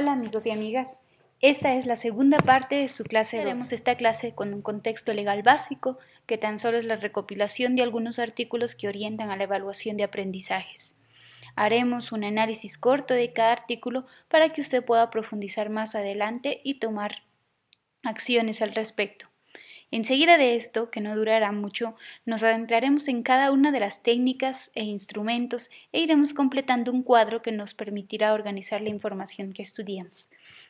Hola amigos y amigas, esta es la segunda parte de su clase 2. Haremos esta clase con un contexto legal básico, que tan solo es la recopilación de algunos artículos que orientan a la evaluación de aprendizajes. Haremos un análisis corto de cada artículo para que usted pueda profundizar más adelante y tomar acciones al respecto. Enseguida de esto, que no durará mucho, nos adentraremos en cada una de las técnicas e instrumentos e iremos completando un cuadro que nos permitirá organizar la información que estudiamos.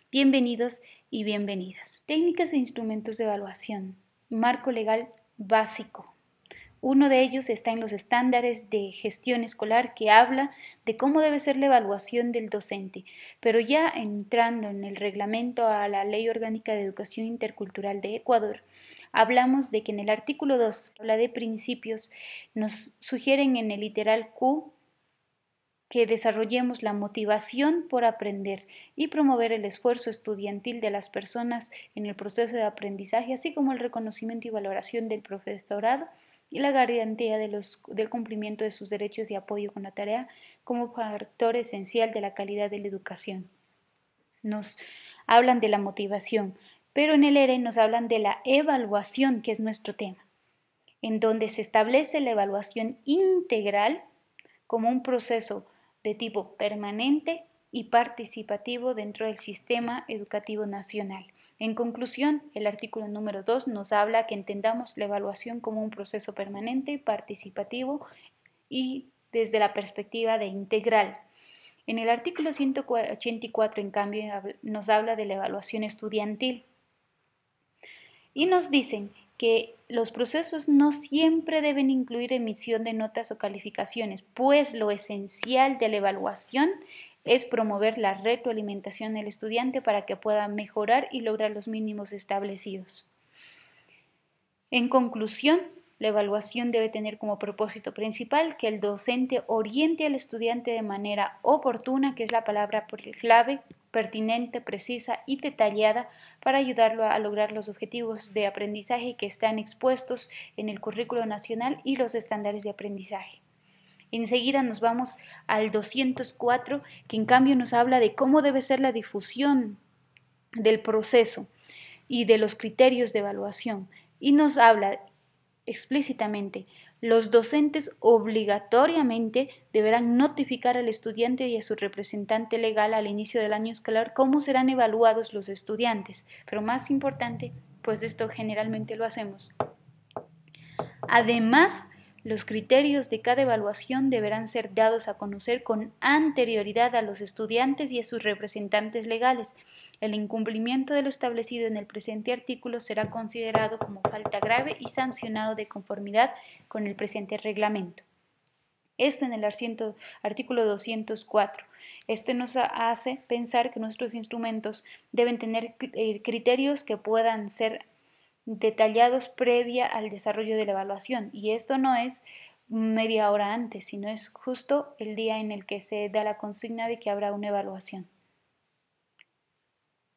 Bienvenidos y bienvenidas. Técnicas e instrumentos de evaluación. Marco legal básico. Uno de ellos está en los estándares de gestión escolar, que habla de cómo debe ser la evaluación del docente, pero ya entrando en el reglamento a la Ley Orgánica de Educación Intercultural de Ecuador, hablamos de que en el artículo 2 habla de principios, nos sugieren en el literal Q que desarrollemos la motivación por aprender y promover el esfuerzo estudiantil de las personas en el proceso de aprendizaje, así como el reconocimiento y valoración del profesorado y la garantía del cumplimiento de sus derechos y apoyo con la tarea como factor esencial de la calidad de la educación. Nos hablan de la motivación, pero en el ERE nos hablan de la evaluación, que es nuestro tema, en donde se establece la evaluación integral como un proceso de tipo permanente y participativo dentro del sistema educativo nacional. En conclusión, el artículo número 2 nos habla que entendamos la evaluación como un proceso permanente, participativo y desde la perspectiva de integral. En el artículo 184, en cambio, nos habla de la evaluación estudiantil y nos dicen que los procesos no siempre deben incluir emisión de notas o calificaciones, pues lo esencial de la evaluación es promover la retroalimentación del estudiante para que pueda mejorar y lograr los mínimos establecidos. En conclusión, la evaluación debe tener como propósito principal que el docente oriente al estudiante de manera oportuna, que es la palabra clave, pertinente, precisa y detallada, para ayudarlo a lograr los objetivos de aprendizaje que están expuestos en el currículo nacional y los estándares de aprendizaje. Enseguida nos vamos al 204, que en cambio nos habla de cómo debe ser la difusión del proceso y de los criterios de evaluación, y nos habla explícitamente: los docentes obligatoriamente deberán notificar al estudiante y a su representante legal al inicio del año escolar cómo serán evaluados los estudiantes, pero más importante, pues esto generalmente lo hacemos. Además, los criterios de cada evaluación deberán ser dados a conocer con anterioridad a los estudiantes y a sus representantes legales. El incumplimiento de lo establecido en el presente artículo será considerado como falta grave y sancionado de conformidad con el presente reglamento. Esto en el artículo 204. Esto nos hace pensar que nuestros instrumentos deben tener criterios que puedan ser detallados previa al desarrollo de la evaluación, y esto no es media hora antes, sino es justo el día en el que se da la consigna de que habrá una evaluación.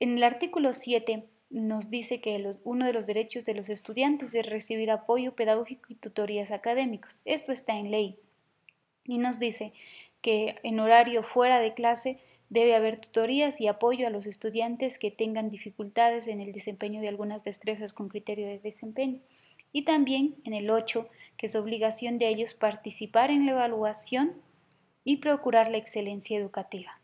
En el artículo 7 nos dice que uno de los derechos de los estudiantes es recibir apoyo pedagógico y tutorías académicos. Esto está en ley y nos dice que en horario fuera de clase debe haber tutorías y apoyo a los estudiantes que tengan dificultades en el desempeño de algunas destrezas con criterio de desempeño. Y también en el 8, que es obligación de ellos participar en la evaluación y procurar la excelencia educativa.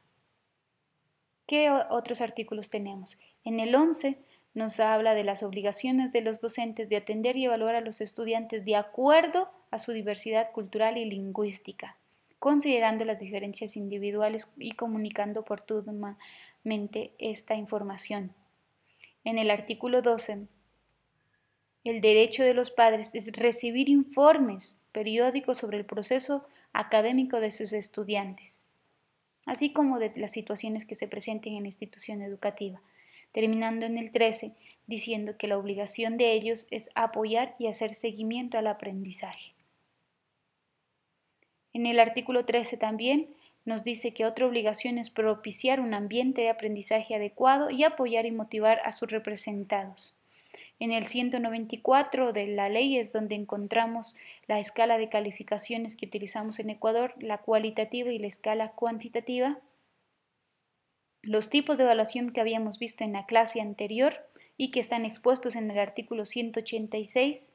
¿Qué otros artículos tenemos? En el 11 nos habla de las obligaciones de los docentes de atender y evaluar a los estudiantes de acuerdo a su diversidad cultural y lingüística, considerando las diferencias individuales y comunicando oportunamente esta información. En el artículo 12, el derecho de los padres es recibir informes periódicos sobre el proceso académico de sus estudiantes, así como de las situaciones que se presenten en la institución educativa, terminando en el 13 diciendo que la obligación de ellos es apoyar y hacer seguimiento al aprendizaje. En el artículo 13 también nos dice que otra obligación es propiciar un ambiente de aprendizaje adecuado y apoyar y motivar a sus representados. En el 194 de la ley es donde encontramos la escala de calificaciones que utilizamos en Ecuador, la cualitativa y la escala cuantitativa, los tipos de evaluación que habíamos visto en la clase anterior y que están expuestos en el artículo 186,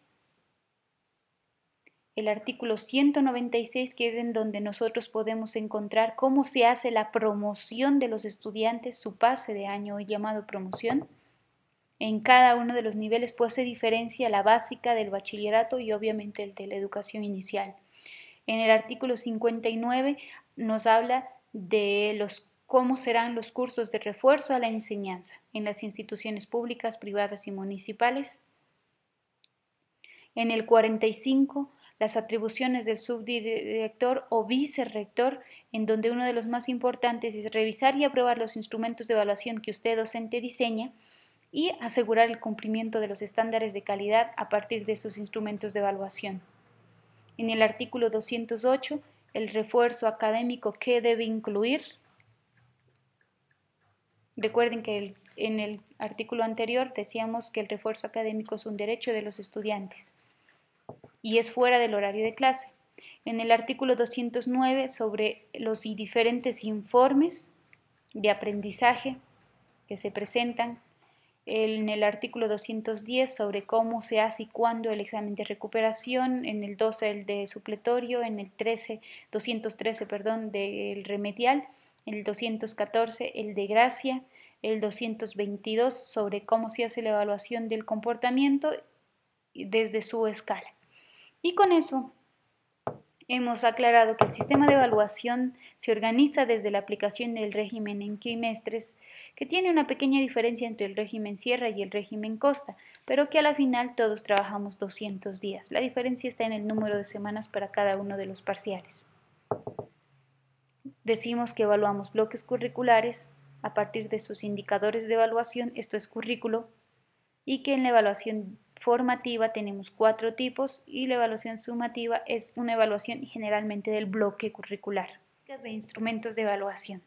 el artículo 196, que es en donde nosotros podemos encontrar cómo se hace la promoción de los estudiantes, su pase de año llamado promoción. En cada uno de los niveles pues se diferencia la básica del bachillerato y obviamente el de la educación inicial. En el artículo 59 nos habla de cómo serán los cursos de refuerzo a la enseñanza en las instituciones públicas, privadas y municipales. En el 45, las atribuciones del subdirector o vicerrector, en donde uno de los más importantes es revisar y aprobar los instrumentos de evaluación que usted docente diseña y asegurar el cumplimiento de los estándares de calidad a partir de esos instrumentos de evaluación. En el artículo 208, el refuerzo académico, ¿qué debe incluir? Recuerden que en el artículo anterior decíamos que el refuerzo académico es un derecho de los estudiantes y es fuera del horario de clase. En el artículo 209, sobre los diferentes informes de aprendizaje que se presentan. En el artículo 210 sobre cómo se hace y cuándo el examen de recuperación, en el 12 el de supletorio, en el 213 del remedial, en el 214 el de gracia, el 222 sobre cómo se hace la evaluación del comportamiento desde su escala. Y con eso hemos aclarado que el sistema de evaluación se organiza desde la aplicación del régimen en quimestres, que tiene una pequeña diferencia entre el régimen sierra y el régimen costa, pero que a la final todos trabajamos 200 días. La diferencia está en el número de semanas para cada uno de los parciales. Decimos que evaluamos bloques curriculares a partir de sus indicadores de evaluación, esto es currículo, y que en la evaluación formativa tenemos 4 tipos y la evaluación sumativa es una evaluación generalmente del bloque curricular. De instrumentos de evaluación.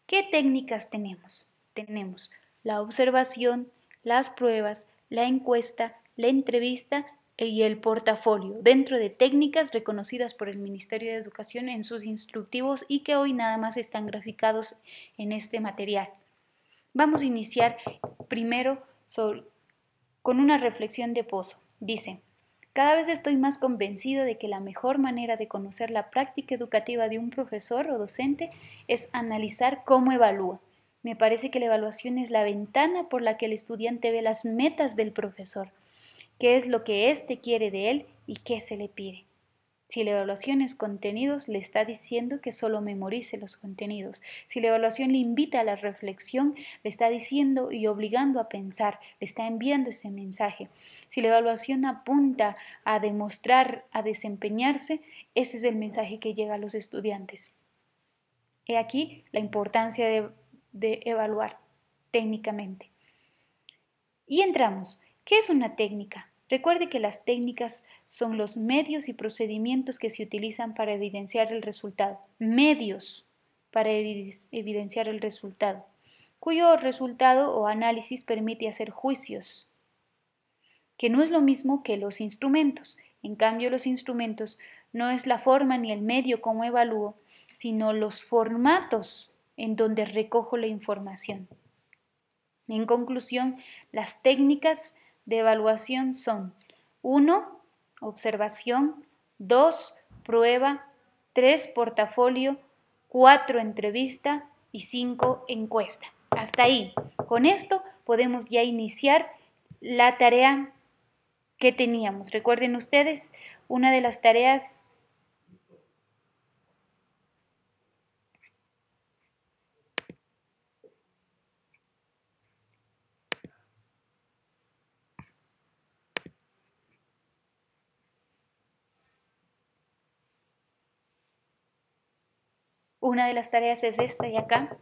¿Qué técnicas tenemos? Tenemos la observación, las pruebas, la encuesta, la entrevista y el portafolio, dentro de técnicas reconocidas por el Ministerio de Educación en sus instructivos y que hoy nada más están graficados en este material. Vamos a iniciar primero con una reflexión de Pozo. Dice: cada vez estoy más convencido de que la mejor manera de conocer la práctica educativa de un profesor o docente es analizar cómo evalúa. Me parece que la evaluación es la ventana por la que el estudiante ve las metas del profesor, qué es lo que éste quiere de él y qué se le pide. Si la evaluación es contenidos, le está diciendo que solo memorice los contenidos. Si la evaluación le invita a la reflexión, le está diciendo y obligando a pensar, le está enviando ese mensaje. Si la evaluación apunta a demostrar, a desempeñarse, ese es el mensaje que llega a los estudiantes. He aquí la importancia de evaluar técnicamente. Y entramos. ¿Qué es una técnica? Recuerde que las técnicas son los medios y procedimientos que se utilizan para evidenciar el resultado. Medios para evidenciar el resultado, cuyo resultado o análisis permite hacer juicios, que no es lo mismo que los instrumentos. En cambio, los instrumentos no es la forma ni el medio como evalúo, sino los formatos en donde recojo la información. En conclusión, las técnicas de evaluación son 1. Observación, 2. Prueba, 3. Portafolio, 4. Entrevista y 5. Encuesta. Hasta ahí. Con esto podemos ya iniciar la tarea que teníamos. Recuerden ustedes, una de las tareas es esta y acá,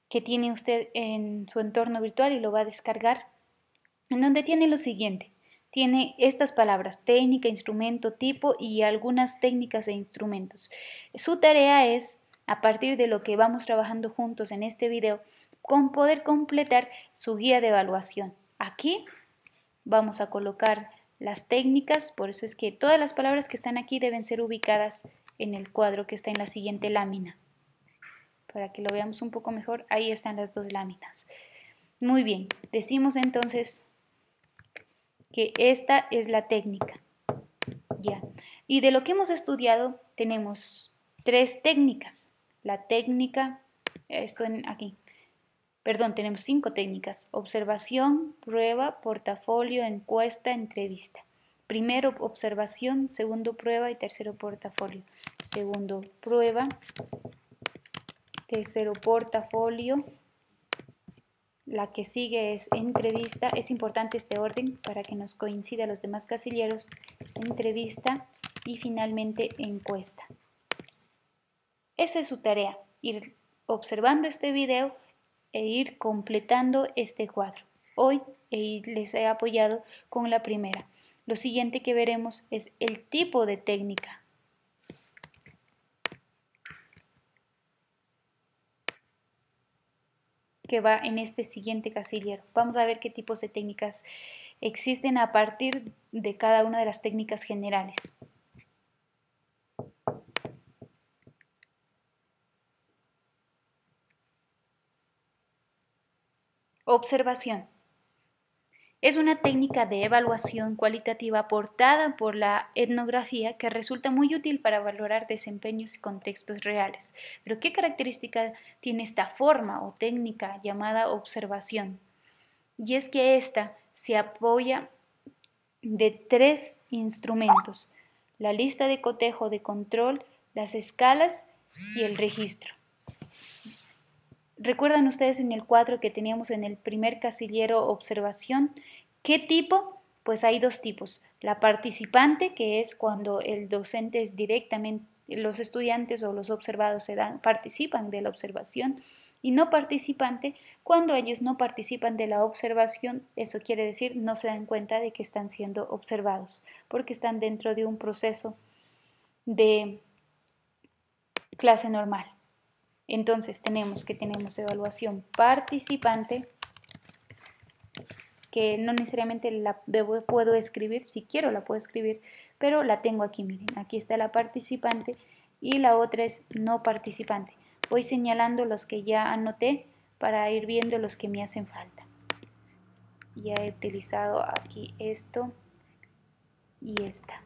que tiene usted en su entorno virtual y lo va a descargar, en donde tiene lo siguiente. Tiene estas palabras: técnica, instrumento, tipo y algunas técnicas e instrumentos. Su tarea es, a partir de lo que vamos trabajando juntos en este video, con poder completar su guía de evaluación. Aquí vamos a colocar las técnicas, por eso es que todas las palabras que están aquí deben ser ubicadas en el cuadro que está en la siguiente lámina. para que lo veamos un poco mejor. Ahí están las dos láminas. Muy bien, decimos entonces que esta es la técnica. Ya. Y de lo que hemos estudiado tenemos tres técnicas. La técnica, tenemos 5 técnicas: observación, prueba, portafolio, encuesta, entrevista. Primero observación, segundo prueba y tercero portafolio. Segundo prueba, tercero portafolio. La que sigue es entrevista. Es importante este orden para que nos coincida los demás casilleros. Entrevista y finalmente encuesta. Esa es su tarea, ir observando este video e ir completando este cuadro. Hoy les he apoyado con la primera. Lo siguiente que veremos es el tipo de técnica. Que va en este siguiente casillero. Vamos a ver qué tipos de técnicas existen a partir de cada una de las técnicas generales. Observación. Es una técnica de evaluación cualitativa aportada por la etnografía que resulta muy útil para valorar desempeños y contextos reales. Pero ¿qué característica tiene esta forma o técnica llamada observación? Y es que esta se apoya de 3 instrumentos: la lista de cotejo de control, las escalas y el registro. ¿Recuerdan ustedes en el cuadro que teníamos en el primer casillero observación? ¿Qué tipo? Pues hay 2 tipos. La participante, que es cuando el docente es directamente, los estudiantes o los observados participan de la observación, y no participante, cuando ellos no participan de la observación. Eso quiere decir no se dan cuenta de que están siendo observados, porque están dentro de un proceso de clase normal. Entonces tenemos evaluación participante, que no necesariamente puedo escribir. Si quiero la puedo escribir, pero la tengo aquí, miren, aquí está la participante y la otra es no participante. Voy señalando los que ya anoté para ir viendo los que me hacen falta. Ya he utilizado aquí esto y esta.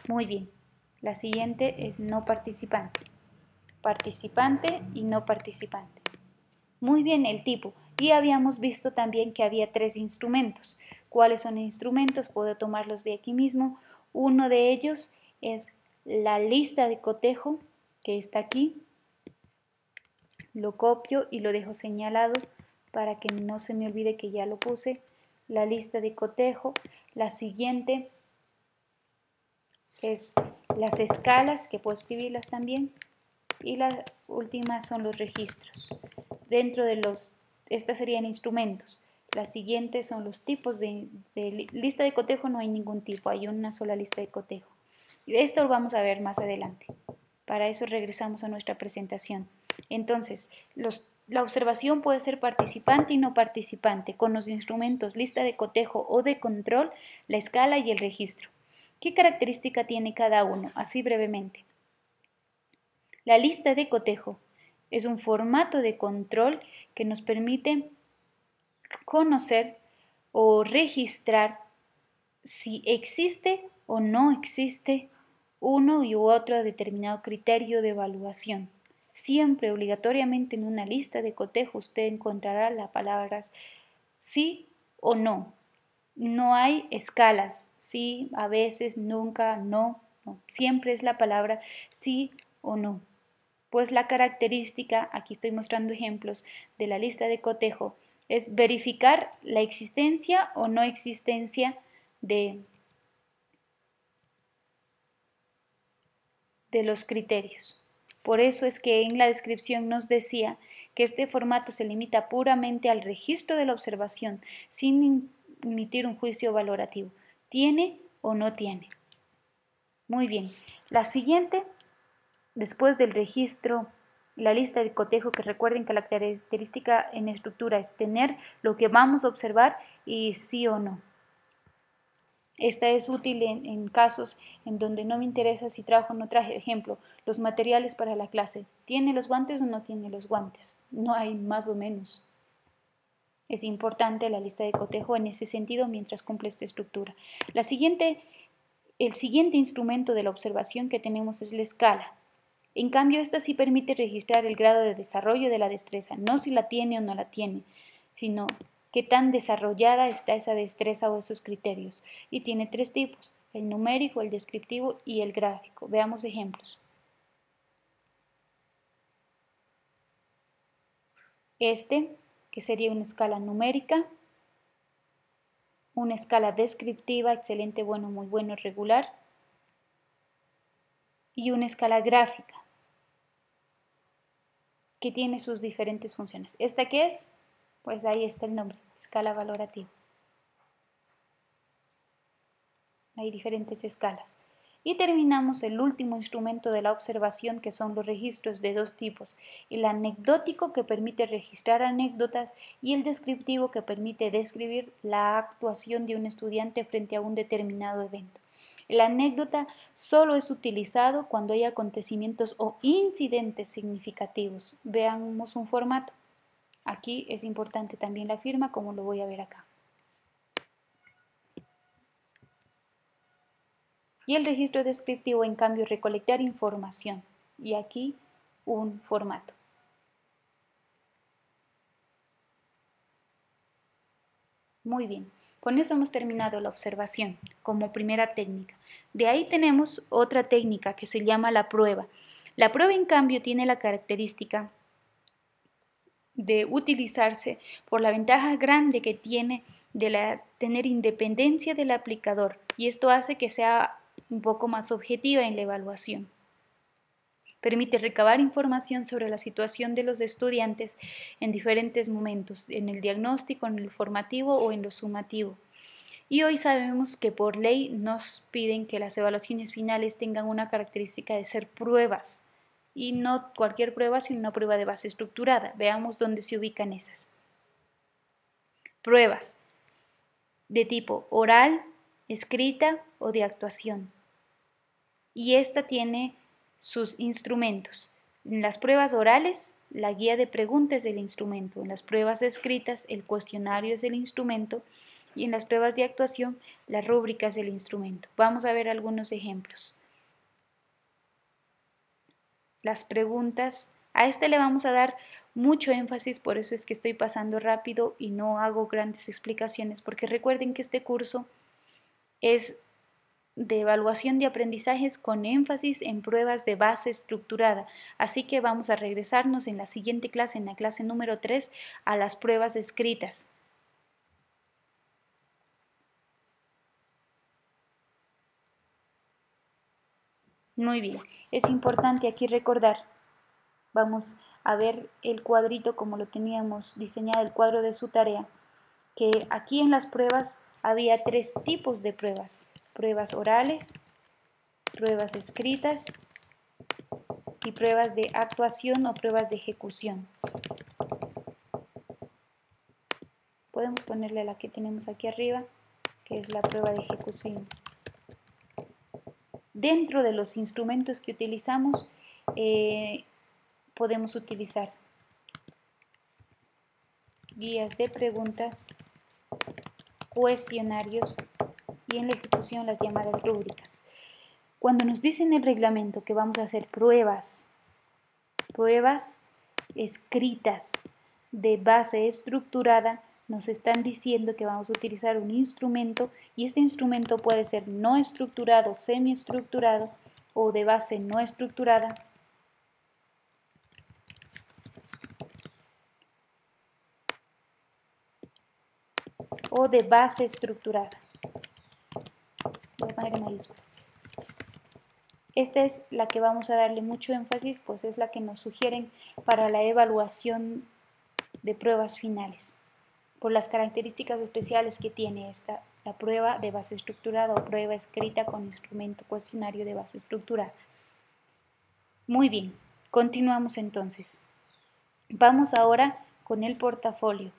Muy bien, la siguiente es no participante. Participante y no participante. Muy bien, el tipo. Y habíamos visto también que había 3 instrumentos. ¿Cuáles son los instrumentos? Puedo tomarlos de aquí mismo. Uno de ellos es la lista de cotejo, que está aquí. Lo copio y lo dejo señalado para que no se me olvide que ya lo puse. La lista de cotejo. La siguiente es las escalas, que puedo escribirlas también. Y la última son los registros. Dentro de estas serían instrumentos. Las siguientes son los tipos de lista de cotejo. No hay ningún tipo, hay una sola lista de cotejo. Esto lo vamos a ver más adelante. Para eso regresamos a nuestra presentación. Entonces, la observación puede ser participante y no participante, con los instrumentos lista de cotejo o de control, la escala y el registro. ¿Qué característica tiene cada uno? Así brevemente. La lista de cotejo es un formato de control que nos permite conocer o registrar si existe o no existe uno u otro determinado criterio de evaluación. Siempre, obligatoriamente, en una lista de cotejo usted encontrará las palabras sí o no. No hay escalas, sí, a veces, nunca, no, no. Siempre es la palabra sí o no. Pues la característica, aquí estoy mostrando ejemplos de la lista de cotejo, es verificar la existencia o no existencia de los criterios. Por eso es que en la descripción nos decía que este formato se limita puramente al registro de la observación, sin emitir un juicio valorativo. ¿Tiene o no tiene? Muy bien. La siguiente, después del registro, la lista de cotejo, que recuerden que la característica en estructura es tener lo que vamos a observar y sí o no. Esta es útil en casos en donde no me interesa si trajo o no traje. Ejemplo, los materiales para la clase. ¿Tiene los guantes o no tiene los guantes? No hay más o menos. Es importante la lista de cotejo en ese sentido mientras cumple esta estructura. El siguiente instrumento de la observación que tenemos es la escala. En cambio, esta sí permite registrar el grado de desarrollo de la destreza, no si la tiene o no la tiene, sino qué tan desarrollada está esa destreza o esos criterios. Y tiene tres tipos, el numérico, el descriptivo y el gráfico. Veamos ejemplos. Que sería una escala numérica, una escala descriptiva, excelente, bueno, muy bueno, regular, y una escala gráfica, que tiene sus diferentes funciones. ¿Esta qué es? Pues ahí está el nombre, escala valorativa. Hay diferentes escalas. Y terminamos el último instrumento de la observación, que son los registros de dos tipos: el anecdótico, que permite registrar anécdotas, y el descriptivo, que permite describir la actuación de un estudiante frente a un determinado evento. La anécdota solo es utilizado cuando hay acontecimientos o incidentes significativos. Veamos un formato. Aquí es importante también la firma, como lo voy a ver acá. Y el registro descriptivo, en cambio, recolectar información. Y aquí un formato. Muy bien, con eso hemos terminado la observación como primera técnica. De ahí tenemos otra técnica que se llama la prueba. La prueba, en cambio, tiene la característica de utilizarse por la ventaja grande que tiene de tener independencia del aplicador, y esto hace que sea un poco más objetiva en la evaluación. Permite recabar información sobre la situación de los estudiantes en diferentes momentos, en el diagnóstico, en el formativo o en lo sumativo. Y hoy sabemos que por ley nos piden que las evaluaciones finales tengan una característica de ser pruebas, y no cualquier prueba, sino una prueba de base estructurada. Veamos dónde se ubican esas. Pruebas de tipo oral, escrita o de actuación. Y esta tiene sus instrumentos. En las pruebas orales, la guía de preguntas es el instrumento. En las pruebas escritas, el cuestionario es el instrumento. Y en las pruebas de actuación, la rúbrica es el instrumento. Vamos a ver algunos ejemplos. Las preguntas, a este le vamos a dar mucho énfasis, por eso es que estoy pasando rápido y no hago grandes explicaciones, porque recuerden que este curso es de evaluación de aprendizajes con énfasis en pruebas de base estructurada. Así que vamos a regresarnos en la siguiente clase, en la clase número 3, a las pruebas escritas. Muy bien, es importante aquí recordar, vamos a ver el cuadrito como lo teníamos diseñado, el cuadro de su tarea, que aquí en las pruebas había tres tipos de pruebas: pruebas orales, pruebas escritas y pruebas de actuación o pruebas de ejecución. Podemos ponerle la que tenemos aquí arriba, que es la prueba de ejecución. Dentro de los instrumentos que utilizamos, podemos utilizar guías de preguntas, cuestionarios y en la ejecución las llamadas rúbricas. Cuando nos dicen en el reglamento que vamos a hacer pruebas escritas de base estructurada, nos están diciendo que vamos a utilizar un instrumento, y este instrumento puede ser no estructurado, semiestructurado o de base no estructurada, o de base estructurada. Voy a poner en mayúsculas. Esta es la que vamos a darle mucho énfasis, pues es la que nos sugieren para la evaluación de pruebas finales, por las características especiales que tiene esta, la prueba de base estructurada o prueba escrita con instrumento cuestionario de base estructurada. Muy bien, continuamos entonces. Vamos ahora con el portafolio.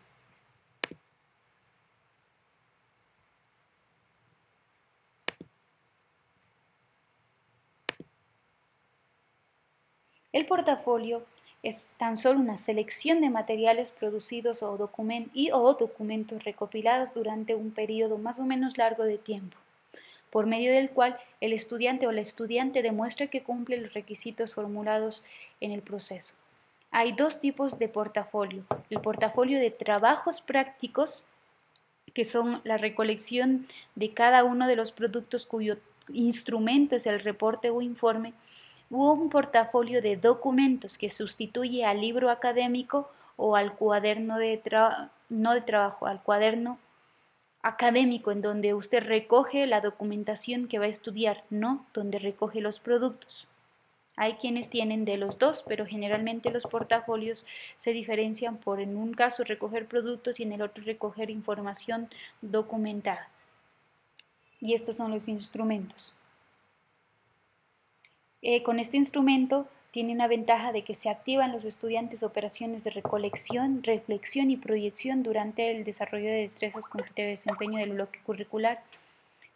El portafolio es tan solo una selección de materiales producidos o documentos recopilados durante un periodo más o menos largo de tiempo, por medio del cual el estudiante o la estudiante demuestra que cumple los requisitos formulados en el proceso. Hay dos tipos de portafolio: el portafolio de trabajos prácticos, que son la recolección de cada uno de los productos cuyo instrumento es el reporte o informe, u un portafolio de documentos que sustituye al libro académico o al cuaderno no de trabajo, al cuaderno académico, en donde usted recoge la documentación que va a estudiar, no donde recoge los productos. Hay quienes tienen de los dos, pero generalmente los portafolios se diferencian por, en un caso, recoger productos y en el otro recoger información documentada. Y estos son los instrumentos. Con este instrumento tiene una ventaja de que se activan los estudiantes operaciones de recolección, reflexión y proyección durante el desarrollo de destrezas con criterio de desempeño del bloque curricular.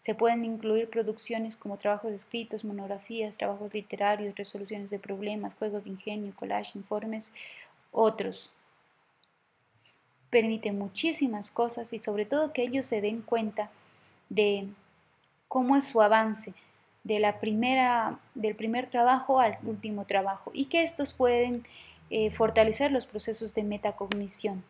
Se pueden incluir producciones como trabajos escritos, monografías, trabajos literarios, resoluciones de problemas, juegos de ingenio, collage, informes, otros. Permite muchísimas cosas y sobre todo que ellos se den cuenta de cómo es su avance del primer trabajo al último trabajo, y que estos pueden fortalecer los procesos de metacognición.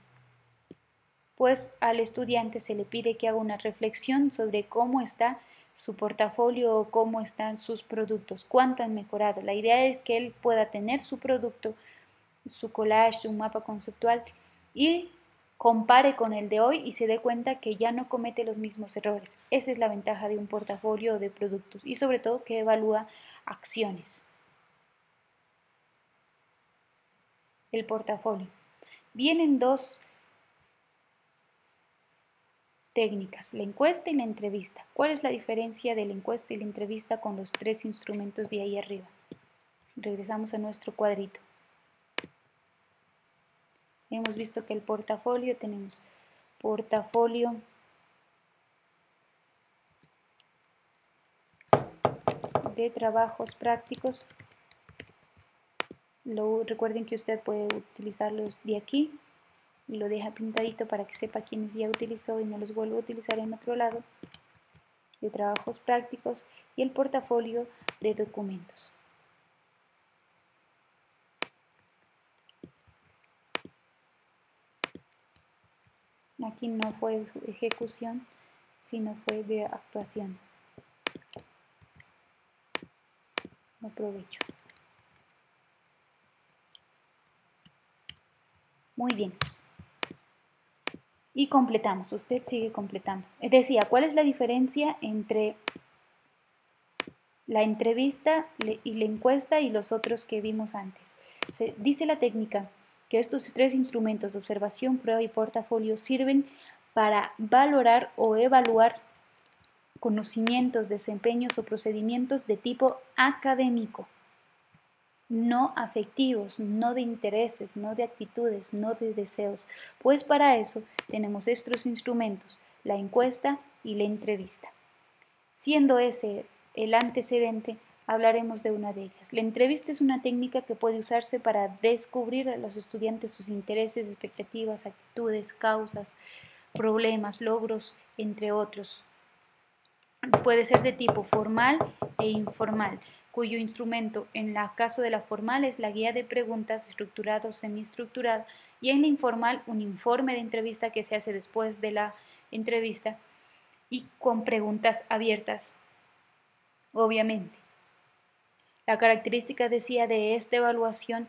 Pues al estudiante se le pide que haga una reflexión sobre cómo está su portafolio o cómo están sus productos, cuánto han mejorado. La idea es que él pueda tener su producto, su collage, su mapa conceptual, y compare con el de hoy y se dé cuenta que ya no comete los mismos errores. Esa es la ventaja de un portafolio de productos, y sobre todo que evalúa acciones. El portafolio. Vienen dos técnicas: la encuesta y la entrevista. ¿Cuál es la diferencia de la encuesta y la entrevista con los tres instrumentos de ahí arriba? Regresamos a nuestro cuadrito. Hemos visto que el portafolio, tenemos portafolio de trabajos prácticos. Recuerden que usted puede utilizarlos de aquí y lo deja pintadito para que sepa quiénes ya utilizó y no los vuelve a utilizar en otro lado. De trabajos prácticos y el portafolio de documentos. Aquí no fue ejecución, sino fue de actuación. Aprovecho. Muy bien. Y completamos. Usted sigue completando. Decía, ¿cuál es la diferencia entre la entrevista y la encuesta y los otros que vimos antes? Dice la técnica que estos tres instrumentos, observación, prueba y portafolio, sirven para valorar o evaluar conocimientos, desempeños o procedimientos de tipo académico, no afectivos, no de intereses, no de actitudes, no de deseos. Pues para eso tenemos estos instrumentos, la encuesta y la entrevista. Siendo ese el antecedente, hablaremos de una de ellas. La entrevista es una técnica que puede usarse para descubrir a los estudiantes sus intereses, expectativas, actitudes, causas, problemas, logros, entre otros. Puede ser de tipo formal e informal, cuyo instrumento en el caso de la formal es la guía de preguntas estructurada o semiestructurada, y en la informal un informe de entrevista que se hace después de la entrevista y con preguntas abiertas. Obviamente, la característica, decía, de esta evaluación,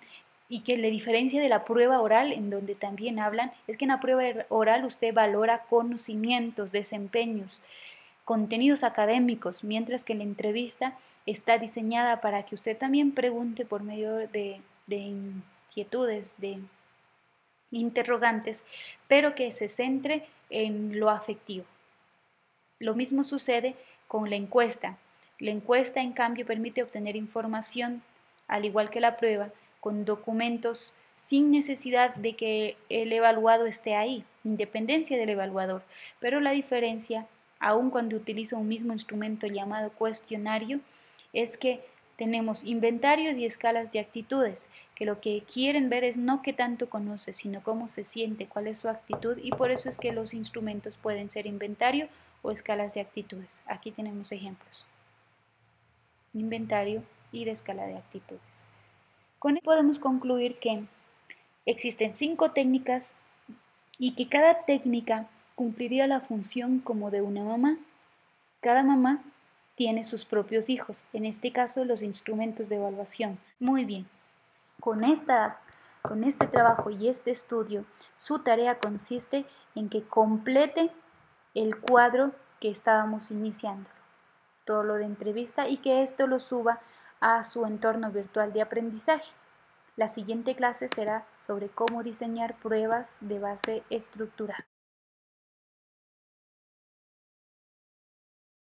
y que la diferencia de la prueba oral, en donde también hablan, es que en la prueba oral usted valora conocimientos, desempeños, contenidos académicos, mientras que la entrevista está diseñada para que usted también pregunte por medio de inquietudes, de interrogantes, pero que se centre en lo afectivo. Lo mismo sucede con la encuesta. La encuesta, en cambio, permite obtener información, al igual que la prueba, con documentos sin necesidad de que el evaluado esté ahí, independencia del evaluador. Pero la diferencia, aun cuando utiliza un mismo instrumento llamado cuestionario, es que Tenemos inventarios y escalas de actitudes, que lo que quieren ver es no qué tanto conoce, sino cómo se siente, cuál es su actitud, y por eso es que los instrumentos pueden ser inventario o escalas de actitudes. Aquí tenemos ejemplos. Inventario y de escala de actitudes. Con esto podemos concluir que existen 5 técnicas y que cada técnica cumpliría la función como de una mamá. Cada mamá tiene sus propios hijos, en este caso los instrumentos de evaluación. Muy bien, con este trabajo y este estudio, su tarea consiste en que complete el cuadro que estábamos iniciando, todo lo de entrevista, y que esto lo suba a su entorno virtual de aprendizaje. La siguiente clase será sobre cómo diseñar pruebas de base estructurada.